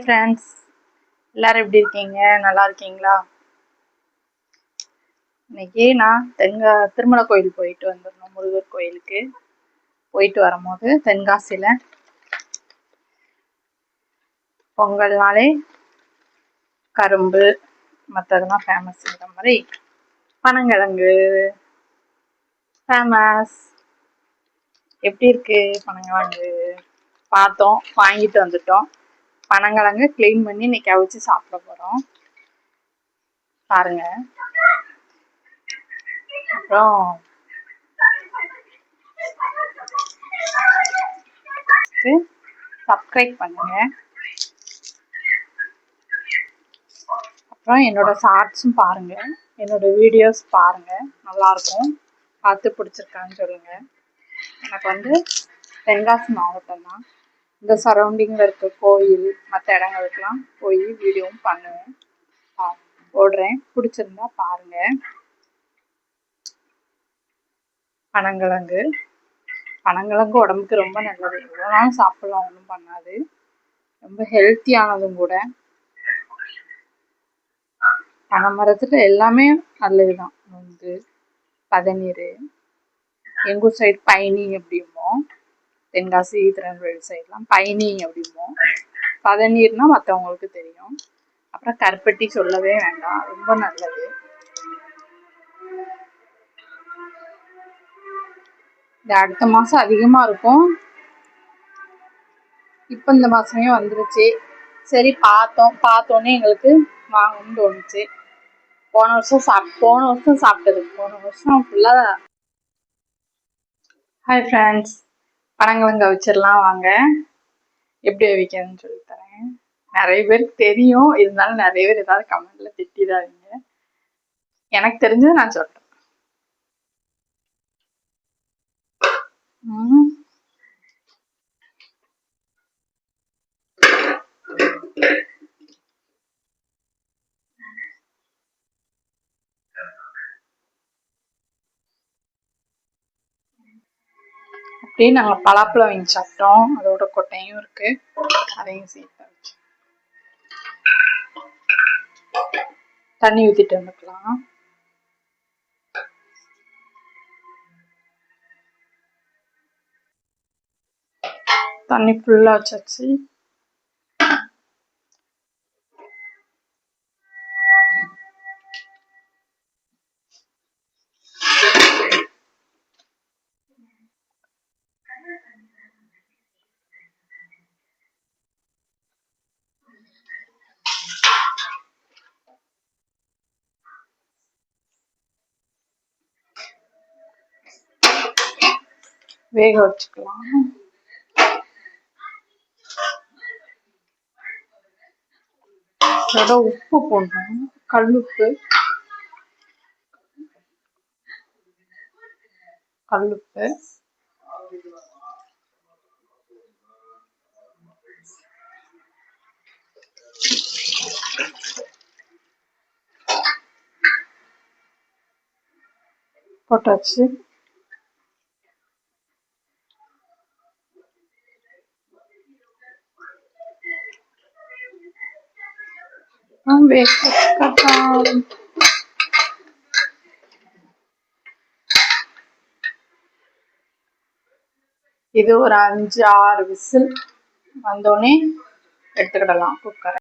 Friends, எல்லாரும் எப்படி இருக்கீங்க? நல்லா இருக்கீங்களா? இன்னைக்கு நான் திருமலை கோயில் போயிட்டு வந்துடணும். முருகர் கோயிலுக்கு போயிட்டு வரும்போது தென்காசியில் பொங்கல்னாலே கரும்பு மற்றதெல்லாம் ஃபேமஸ்ங்கிற மாதிரி பனங்கிழங்கு ஃபேமஸ். எப்படி இருக்கு பனங்கிழங்கு? பார்த்தோம், வாங்கிட்டு வந்துட்டோம். பனங்கிழங்கு க்ளீன் பண்ணி இன்னைக்கு அவிச்சு சாப்பிட போகிறோம். பாருங்க. அப்புறம் சப்ஸ்கிரைப் பண்ணுங்க. அப்புறம் என்னோட ஷார்ட்ஸும் பாருங்க, என்னோட வீடியோஸ் பாருங்க, நல்லா இருக்கும். பார்த்து பிடிச்சிருக்கான்னு சொல்லுங்க. எனக்கு தென்காசி மாவட்டம் தான். இந்த சரௌண்டிங்கில் இருக்க கோயில் மற்ற இடங்களுக்கெல்லாம் போய் வீடியோவும் பண்ணுவேன், போடுறேன். பிடிச்சிருந்தா பாருங்க. பனங்கிழங்கு உடம்புக்கு ரொம்ப நல்லது. எவ்வளோ நாளும் சாப்பிடலாம், ஒன்றும் பண்ணாது. ரொம்ப ஹெல்த்தியானதும் கூட. பனை மரத்துல எல்லாமே நல்லதுதான். பதநீர், எங்கூர் சைடு பைனி அப்படிமோ, தென்காசி திருநெல்வேலி சைட்லாம் பைனி அப்படிமோ. பதநீர்னா மற்றவங்களுக்கு தெரியும். அப்புறம் கருப்பட்டி சொல்லவே வேண்டாம், ரொம்ப நல்லது. இது அடுத்த மாதம் அதிகமாக இருக்கும். இப்போ இந்த மாதமே வந்துருச்சு. சரி, பார்த்தோன்னே எங்களுக்கு வாங்கணும்னு தோணுச்சு. போன வருஷம் சாப்பிட்டது. போன வருஷம் ஃபுல்லாக. ஹாய் ஃப்ரெண்ட்ஸ், பனங்கிழங்கு அவிச்சிடலாம் வாங்க. எப்படி அவிக்கிறதுன்னு சொல்லித்தரேன். நிறைய பேருக்கு தெரியும், இருந்தாலும் நிறைய பேர் ஏதாவது கமெண்ட்ல திட்டிடாதீங்க. எனக்கு தெரிஞ்சது நான் சொல்றேன். அப்படியே நாங்கள் பலாப்பழம் வாங்கி சாப்பிட்டோம். அதோட கொட்டையும் இருக்கு, அதையும் சேர்த்து வச்சு தண்ணி ஊற்றிட்டு வந்துக்கலாம். தண்ணி ஃபுல்லாக வச்சாச்சு. வேக வச்சுக்கலாம். அதோட உப்பு போடணும், கல்லுப்பு போட்டாச்சு. இது ஒரு 5-6 விசில் வந்தோடனே எடுத்துக்கிடலாம் குக்கரை.